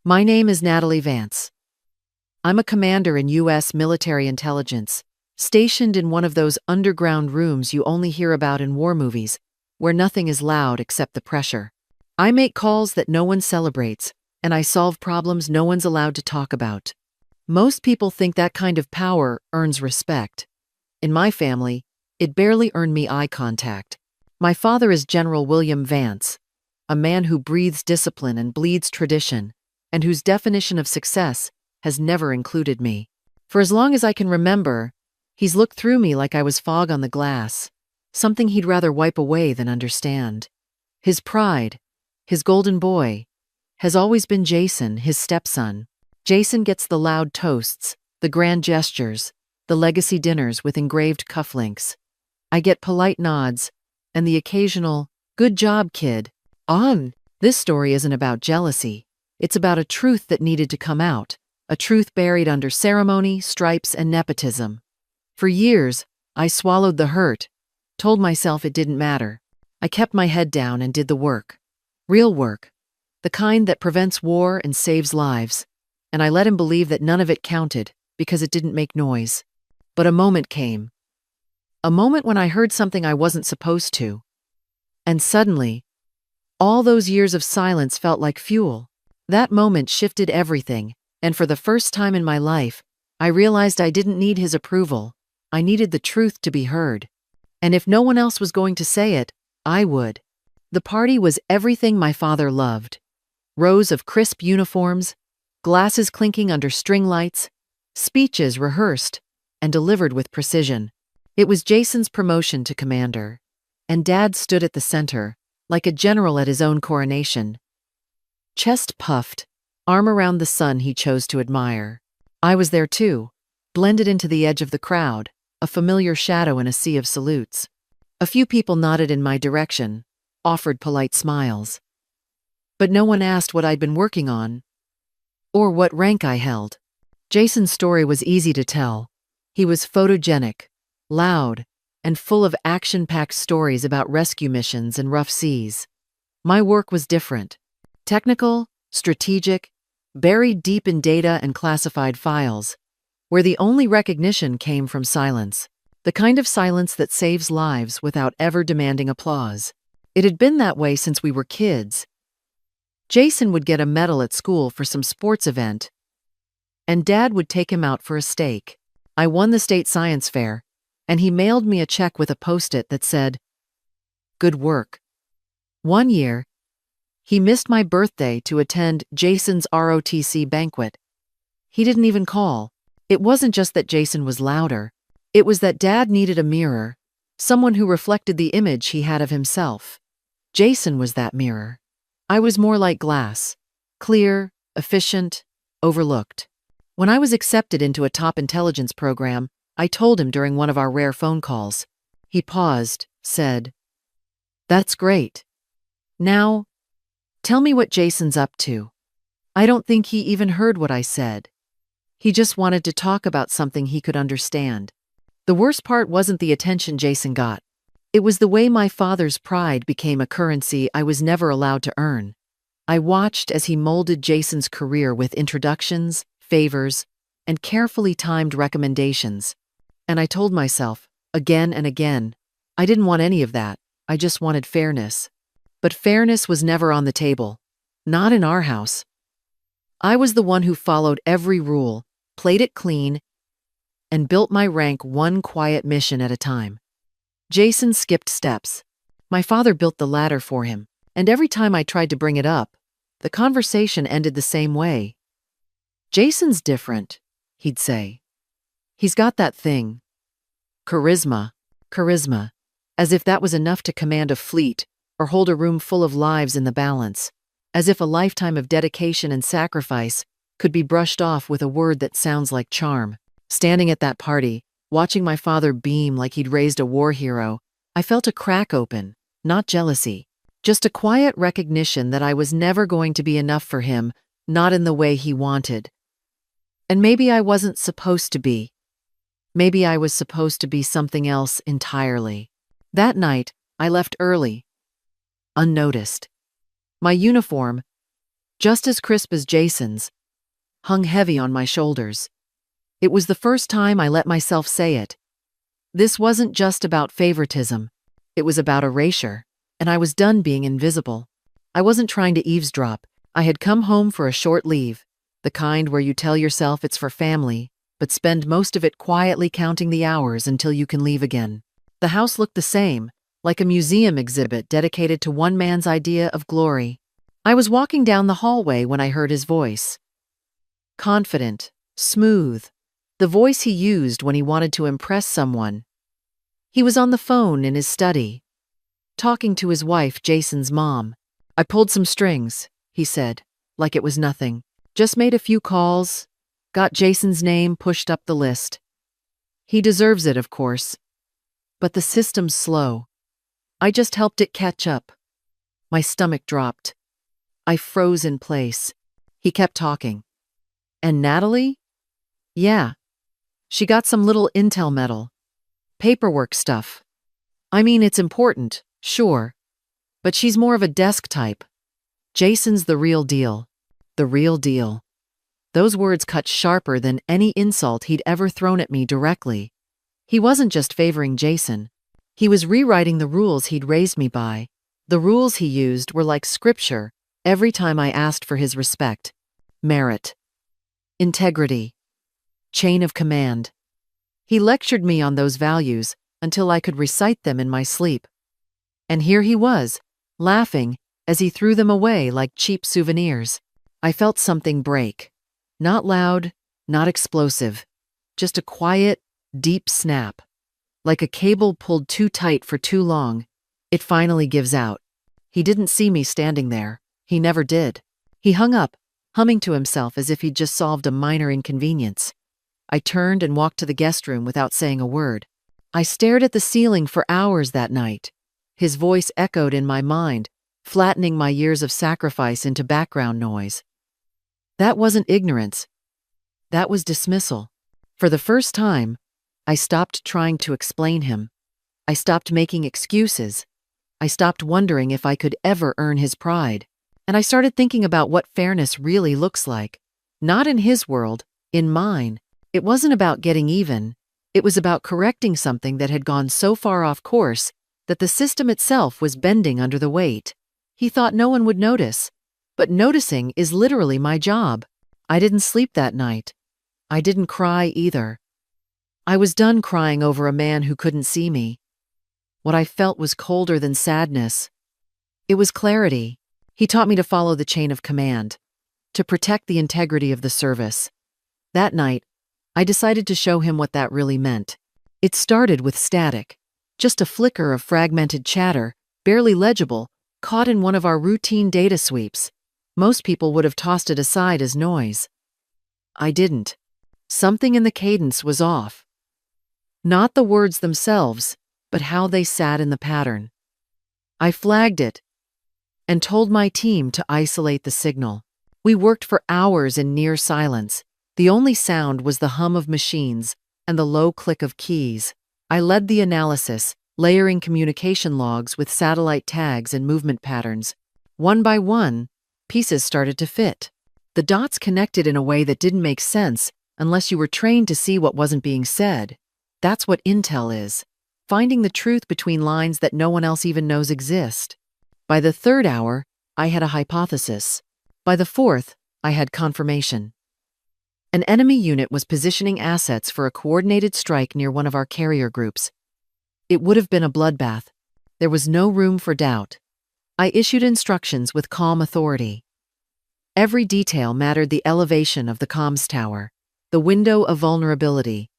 My name is Natalie Vance. I'm a commander in U.S. military intelligence, stationed in one of those underground rooms you only hear about in war movies, where nothing is loud except the pressure. I make calls that no one celebrates, and I solve problems no one's allowed to talk about. Most people think that kind of power earns respect. In my family, it barely earned me eye contact. My father is General William Vance, a man who breathes discipline and bleeds tradition, and whose definition of success has never included me. For as long as I can remember, he's looked through me like I was fog on the glass, something he'd rather wipe away than understand. His pride, his golden boy, has always been Jason, his stepson. Jason gets the loud toasts, the grand gestures, the legacy dinners with engraved cufflinks. I get polite nods, and the occasional, "Good job, kid." This story isn't about jealousy. It's about a truth that needed to come out, a truth buried under ceremony, stripes, and nepotism. For years, I swallowed the hurt, told myself it didn't matter. I kept my head down and did the work. Real work. The kind that prevents war and saves lives. And I let him believe that none of it counted, because it didn't make noise. But a moment came. A moment when I heard something I wasn't supposed to. And suddenly, all those years of silence felt like fuel. That moment shifted everything, and for the first time in my life, I realized I didn't need his approval. I needed the truth to be heard. And if no one else was going to say it, I would. The party was everything my father loved. Rows of crisp uniforms, glasses clinking under string lights, speeches rehearsed and delivered with precision. It was Jason's promotion to commander, and Dad stood at the center, like a general at his own coronation. Chest puffed, arm around the son he chose to admire. I was there too, blended into the edge of the crowd, a familiar shadow in a sea of salutes. A few people nodded in my direction, offered polite smiles. But no one asked what I'd been working on, or what rank I held. Jason's story was easy to tell. He was photogenic, loud, and full of action-packed stories about rescue missions and rough seas. My work was different. Technical, strategic, buried deep in data and classified files, where the only recognition came from silence, the kind of silence that saves lives without ever demanding applause. It had been that way since we were kids. Jason would get a medal at school for some sports event, and Dad would take him out for a steak. I won the state science fair, and he mailed me a check with a post-it that said, "Good work." One year, he missed my birthday to attend Jason's ROTC banquet. He didn't even call. It wasn't just that Jason was louder. It was that Dad needed a mirror, someone who reflected the image he had of himself. Jason was that mirror. I was more like glass, clear, efficient, overlooked. When I was accepted into a top intelligence program, I told him during one of our rare phone calls. He paused, said, "That's great. Now, tell me what Jason's up to." I don't think he even heard what I said. He just wanted to talk about something he could understand. The worst part wasn't the attention Jason got. It was the way my father's pride became a currency I was never allowed to earn. I watched as he molded Jason's career with introductions, favors, and carefully timed recommendations. And I told myself, again and again, I didn't want any of that. I just wanted fairness. But fairness was never on the table. Not in our house. I was the one who followed every rule, played it clean, and built my rank one quiet mission at a time. Jason skipped steps. My father built the ladder for him, and every time I tried to bring it up, the conversation ended the same way. "Jason's different," he'd say. "He's got that thing. Charisma. Charisma. As if that was enough to command a fleet or hold a room full of lives in the balance. As if a lifetime of dedication and sacrifice could be brushed off with a word that sounds like charm." Standing at that party, watching my father beam like he'd raised a war hero, I felt a crack open, not jealousy. Just a quiet recognition that I was never going to be enough for him, not in the way he wanted. And maybe I wasn't supposed to be. Maybe I was supposed to be something else entirely. That night, I left early, unnoticed. My uniform, just as crisp as Jason's, hung heavy on my shoulders. It was the first time I let myself say it. This wasn't just about favoritism. It was about erasure, and I was done being invisible. I wasn't trying to eavesdrop. I had come home for a short leave, the kind where you tell yourself it's for family, but spend most of it quietly counting the hours until you can leave again. The house looked the same, like a museum exhibit dedicated to one man's idea of glory. I was walking down the hallway when I heard his voice. Confident, smooth, the voice he used when he wanted to impress someone. He was on the phone in his study, talking to his wife, Jason's mom. "I pulled some strings," he said, like it was nothing. "Just made a few calls, got Jason's name pushed up the list. He deserves it, of course. But the system's slow. I just helped it catch up." My stomach dropped. I froze in place. He kept talking. "And Natalie? Yeah. She got some little intel metal. Paperwork stuff. I mean, it's important, sure. But she's more of a desk type. Jason's the real deal. The real deal." Those words cut sharper than any insult he'd ever thrown at me directly. He wasn't just favoring Jason. He was rewriting the rules he'd raised me by. The rules he used were like scripture every time I asked for his respect. Merit. Integrity. Chain of command. He lectured me on those values until I could recite them in my sleep. And here he was, laughing as he threw them away like cheap souvenirs. I felt something break. Not loud, not explosive. Just a quiet, deep snap. Like a cable pulled too tight for too long. It finally gives out. He didn't see me standing there. He never did. He hung up, humming to himself as if he'd just solved a minor inconvenience. I turned and walked to the guest room without saying a word. I stared at the ceiling for hours that night. His voice echoed in my mind, flattening my years of sacrifice into background noise. That wasn't ignorance. That was dismissal. For the first time, I stopped trying to explain him. I stopped making excuses. I stopped wondering if I could ever earn his pride. And I started thinking about what fairness really looks like. Not in his world, in mine. It wasn't about getting even. It was about correcting something that had gone so far off course that the system itself was bending under the weight. He thought no one would notice. But noticing is literally my job. I didn't sleep that night. I didn't cry either. I was done crying over a man who couldn't see me. What I felt was colder than sadness. It was clarity. He taught me to follow the chain of command, to protect the integrity of the service. That night, I decided to show him what that really meant. It started with static, just a flicker of fragmented chatter, barely legible, caught in one of our routine data sweeps. Most people would have tossed it aside as noise. I didn't. Something in the cadence was off. Not the words themselves, but how they sat in the pattern. I flagged it and told my team to isolate the signal. We worked for hours in near silence. The only sound was the hum of machines and the low click of keys. I led the analysis, layering communication logs with satellite tags and movement patterns. One by one, pieces started to fit. The dots connected in a way that didn't make sense unless you were trained to see what wasn't being said. That's what intel is. Finding the truth between lines that no one else even knows exist. By the third hour, I had a hypothesis. By the fourth, I had confirmation. An enemy unit was positioning assets for a coordinated strike near one of our carrier groups. It would have been a bloodbath. There was no room for doubt. I issued instructions with calm authority. Every detail mattered: the elevation of the comms tower, the window of vulnerability,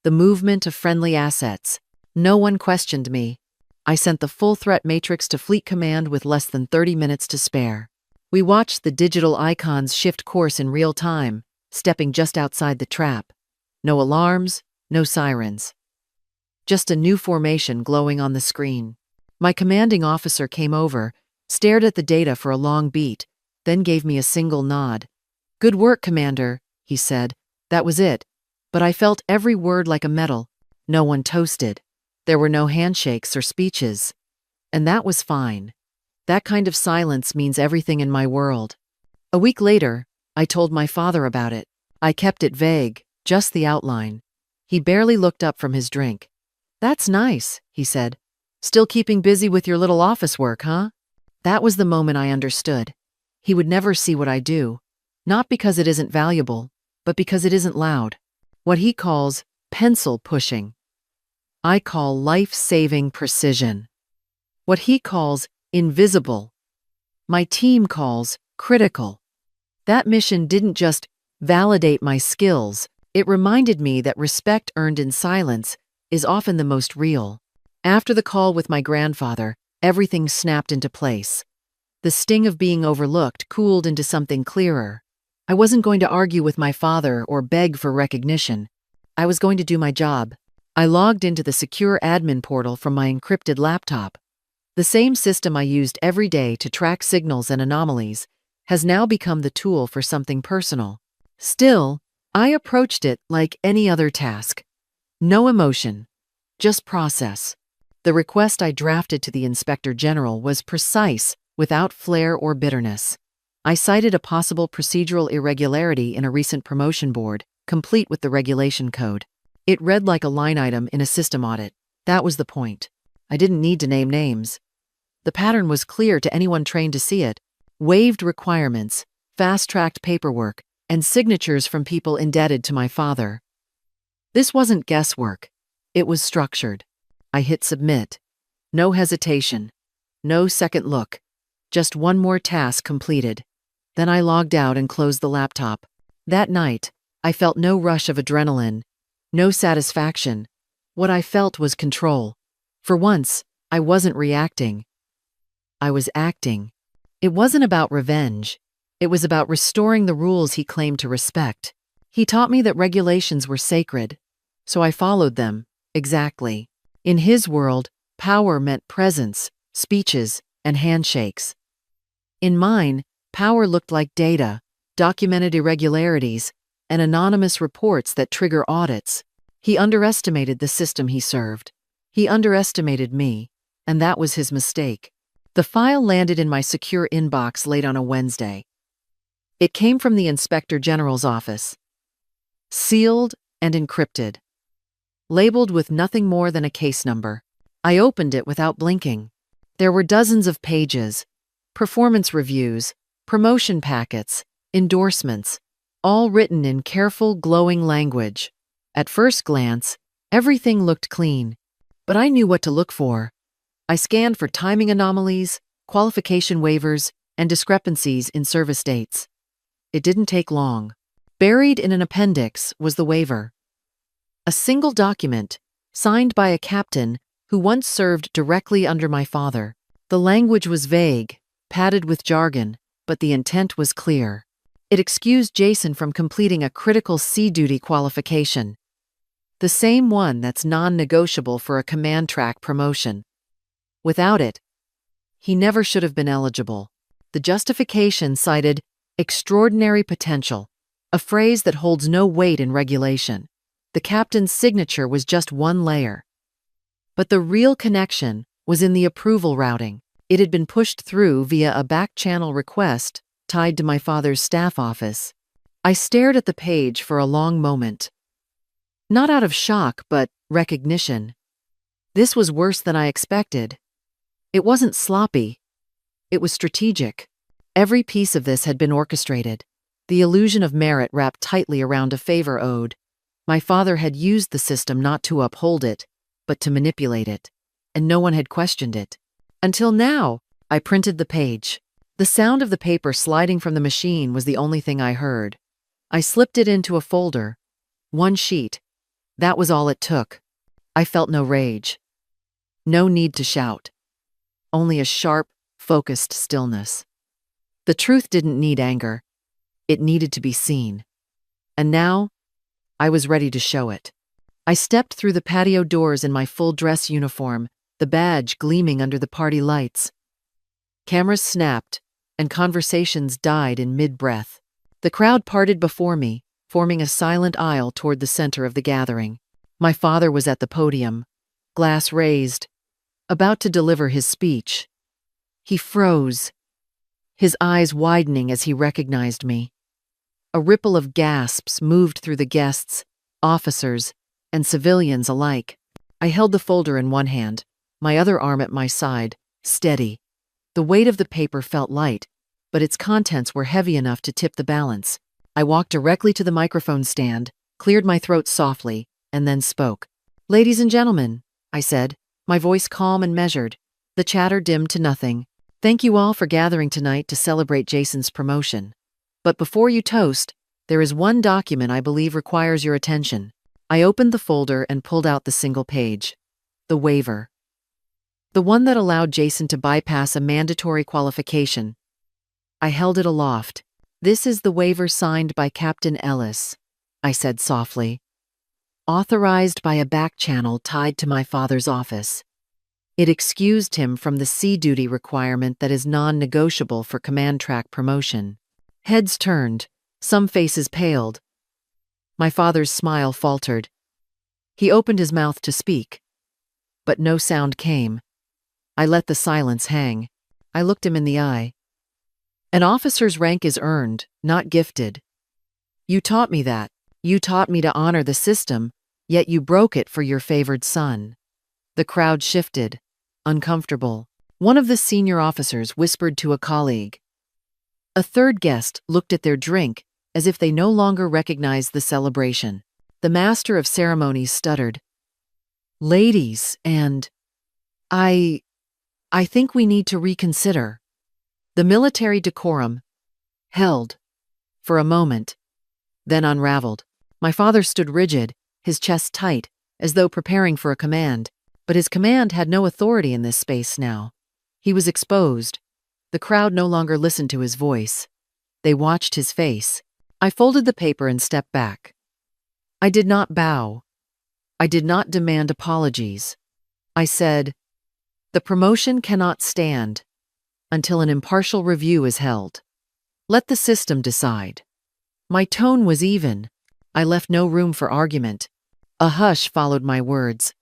the movement of friendly assets. No one questioned me. I sent the full threat matrix to Fleet Command with less than 30 minutes to spare. We watched the digital icons shift course in real time, stepping just outside the trap. No alarms, no sirens. Just a new formation glowing on the screen. My commanding officer came over, stared at the data for a long beat, then gave me a single nod. "Good work, Commander," he said. That was it. But I felt every word like a medal. No one toasted. There were no handshakes or speeches. And that was fine. That kind of silence means everything in my world. A week later, I told my father about it. I kept it vague, just the outline. He barely looked up from his drink. "That's nice," he said. "Still keeping busy with your little office work, huh?" That was the moment I understood. He would never see what I do, not because it isn't valuable, but because it isn't loud. What he calls pencil pushing, I call life-saving precision. What he calls invisible, my team calls critical. That mission didn't just validate my skills, it reminded me that respect earned in silence is often the most real. After the call with my grandfather, everything snapped into place. The sting of being overlooked cooled into something clearer. I wasn't going to argue with my father or beg for recognition. I was going to do my job. I logged into the secure admin portal from my encrypted laptop. The same system I used every day to track signals and anomalies has now become the tool for something personal. Still, I approached it like any other task. No emotion, just process. The request I drafted to the Inspector General was precise, without flair or bitterness. I cited a possible procedural irregularity in a recent promotion board, complete with the regulation code. It read like a line item in a system audit. That was the point. I didn't need to name names. The pattern was clear to anyone trained to see it. Waived requirements, fast-tracked paperwork, and signatures from people indebted to my father. This wasn't guesswork. It was structured. I hit submit. No hesitation. No second look. Just one more task completed. Then I logged out and closed the laptop. That night, I felt no rush of adrenaline, no satisfaction. What I felt was control. For once, I wasn't reacting. I was acting. It wasn't about revenge. It was about restoring the rules he claimed to respect. He taught me that regulations were sacred, so I followed them, exactly. In his world, power meant presence, speeches, and handshakes. In mine, power looked like data, documented irregularities, and anonymous reports that trigger audits. He underestimated the system he served. He underestimated me, and that was his mistake. The file landed in my secure inbox late on a Wednesday. It came from the Inspector General's office. Sealed and encrypted. Labeled with nothing more than a case number. I opened it without blinking. There were dozens of pages, performance reviews, promotion packets, endorsements, all written in careful, glowing language. At first glance, everything looked clean, but I knew what to look for. I scanned for timing anomalies, qualification waivers, and discrepancies in service dates. It didn't take long. Buried in an appendix was the waiver. A single document, signed by a captain who once served directly under my father. The language was vague, padded with jargon, but the intent was clear. It excused Jason from completing a critical sea duty qualification. The same one that's non-negotiable for a command track promotion. Without it, he never should have been eligible. The justification cited extraordinary potential, a phrase that holds no weight in regulation. The captain's signature was just one layer. But the real connection was in the approval routing. It had been pushed through via a back-channel request tied to my father's staff office. I stared at the page for a long moment. Not out of shock, but recognition. This was worse than I expected. It wasn't sloppy. It was strategic. Every piece of this had been orchestrated. The illusion of merit wrapped tightly around a favor owed. My father had used the system not to uphold it, but to manipulate it. And no one had questioned it. Until now, I printed the page. The sound of the paper sliding from the machine was the only thing I heard. I slipped it into a folder. One sheet. That was all it took. I felt no rage. No need to shout. Only a sharp, focused stillness. The truth didn't need anger. It needed to be seen. And now, I was ready to show it. I stepped through the patio doors in my full dress uniform, the badge gleaming under the party lights. Cameras snapped, and conversations died in mid-breath. The crowd parted before me, forming a silent aisle toward the center of the gathering. My father was at the podium, glass raised, about to deliver his speech. He froze. his eyes widening as he recognized me. A ripple of gasps moved through the guests, officers, and civilians alike. I held the folder in one hand, my other arm at my side, steady. The weight of the paper felt light, but its contents were heavy enough to tip the balance. I walked directly to the microphone stand, cleared my throat softly, and then spoke. "Ladies and gentlemen," I said, my voice calm and measured, the chatter dimmed to nothing. "Thank you all for gathering tonight to celebrate Jason's promotion. But before you toast, there is one document I believe requires your attention." I opened the folder and pulled out the single page. The waiver. The one that allowed Jason to bypass a mandatory qualification. I held it aloft. "This is the waiver signed by Captain Ellis," I said softly. "Authorized by a back channel tied to my father's office. It excused him from the sea duty requirement that is non-negotiable for command track promotion." Heads turned, some faces paled. My father's smile faltered. He opened his mouth to speak, but no sound came. I let the silence hang. I looked him in the eye. "An officer's rank is earned, not gifted. You taught me that. You taught me to honor the system, yet you broke it for your favored son." The crowd shifted, uncomfortable. One of the senior officers whispered to a colleague. A third guest looked at their drink as if they no longer recognized the celebration. The master of ceremonies stuttered. "Ladies, and I think we need to reconsider." The military decorum held for a moment, then unraveled. My father stood rigid, his chest tight, as though preparing for a command, but his command had no authority in this space now. He was exposed. The crowd no longer listened to his voice. They watched his face. I folded the paper and stepped back. I did not bow. I did not demand apologies. I said, "The promotion cannot stand until an impartial review is held. Let the system decide." My tone was even. I left no room for argument. A hush followed my words.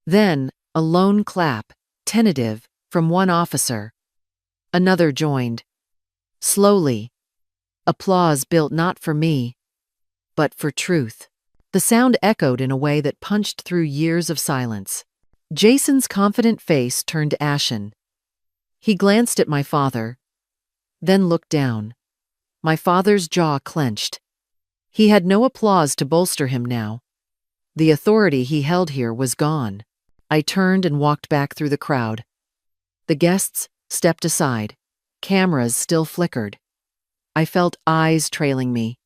Then, a lone clap, tentative, from one officer. Another joined. Slowly. Applause built not for me, but for truth. The sound echoed in a way that punched through years of silence. Jason's confident face turned ashen. He glanced at my father, then looked down. My father's jaw clenched. He had no applause to bolster him now. The authority he held here was gone. I turned and walked back through the crowd. The guests stepped aside. Cameras still flickered. I felt eyes trailing me.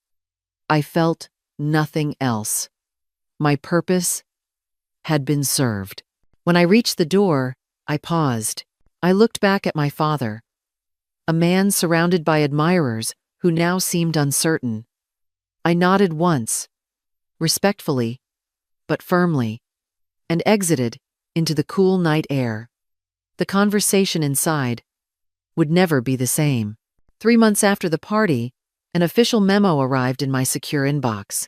I felt nothing else. My purpose had been served. When I reached the door, I paused. I looked back at my father, a man surrounded by admirers who now seemed uncertain. I nodded once, respectfully, but firmly, and exited into the cool night air. The conversation inside would never be the same. 3 months after the party, an official memo arrived in my secure inbox.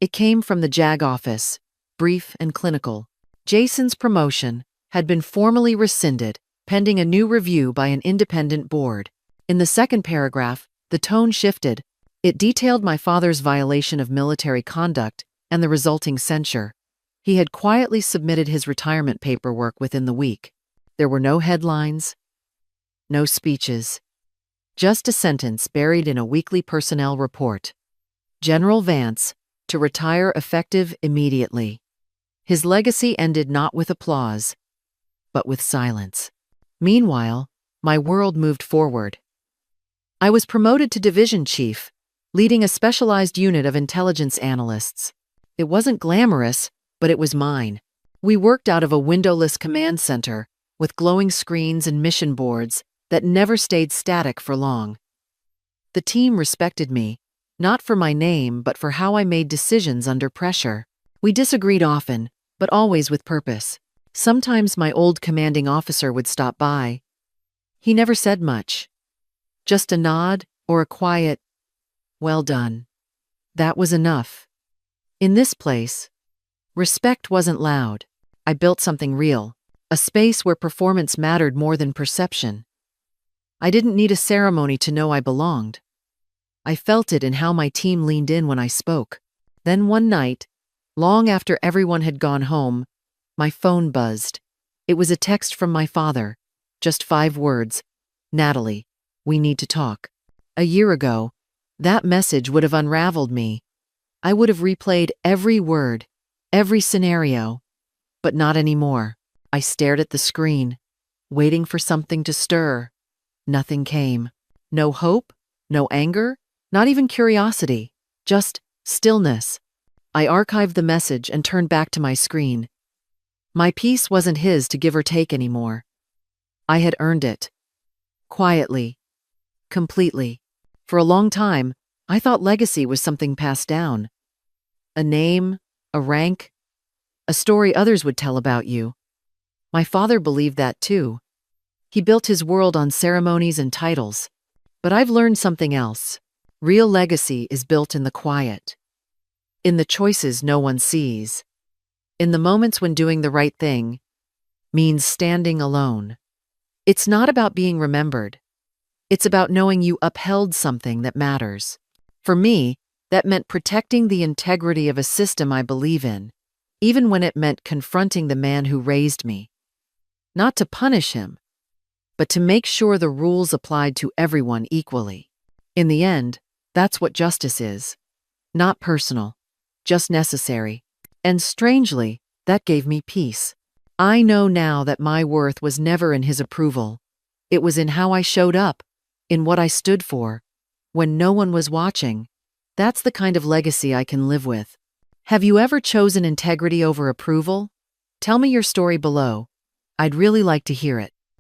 It came from the JAG office, brief and clinical. Jason's promotion had been formally rescinded, pending a new review by an independent board. In the second paragraph, the tone shifted. It detailed my father's violation of military conduct and the resulting censure. He had quietly submitted his retirement paperwork within the week. There were no headlines, no speeches. Just a sentence buried in a weekly personnel report. General Vance, to retire effective immediately. His legacy ended not with applause, but with silence. Meanwhile, my world moved forward. I was promoted to division chief, leading a specialized unit of intelligence analysts. It wasn't glamorous, but it was mine. We worked out of a windowless command center, with glowing screens and mission boards that never stayed static for long. The team respected me, not for my name, but for how I made decisions under pressure. We disagreed often, but always with purpose. Sometimes my old commanding officer would stop by. He never said much. Just a nod or a quiet, "Well done." That was enough. In this place, respect wasn't loud. I built something real, a space where performance mattered more than perception. I didn't need a ceremony to know I belonged. I felt it in how my team leaned in when I spoke. Then one night, long after everyone had gone home, my phone buzzed. It was a text from my father. Just 5 words. "Natalie, we need to talk." A year ago, that message would have unraveled me. I would have replayed every word, every scenario, but not anymore. I stared at the screen, waiting for something to stir. Nothing came. No hope, no anger, not even curiosity, just stillness. I archived the message and turned back to my screen. My peace wasn't his to give or take anymore. I had earned it. Quietly. Completely. For a long time, I thought legacy was something passed down. A name, a rank, a story others would tell about you. My father believed that too. He built his world on ceremonies and titles. But I've learned something else. Real legacy is built in the quiet. In the choices no one sees. In the moments when doing the right thing means standing alone. It's not about being remembered. It's about knowing you upheld something that matters. For me, that meant protecting the integrity of a system I believe in, even when it meant confronting the man who raised me. Not to punish him, but to make sure the rules applied to everyone equally. In the end, that's what justice is. Not personal, just necessary. And strangely, that gave me peace. I know now that my worth was never in his approval. It was in how I showed up, in what I stood for, when no one was watching. That's the kind of legacy I can live with. Have you ever chosen integrity over approval? Tell me your story below. I'd really like to hear it.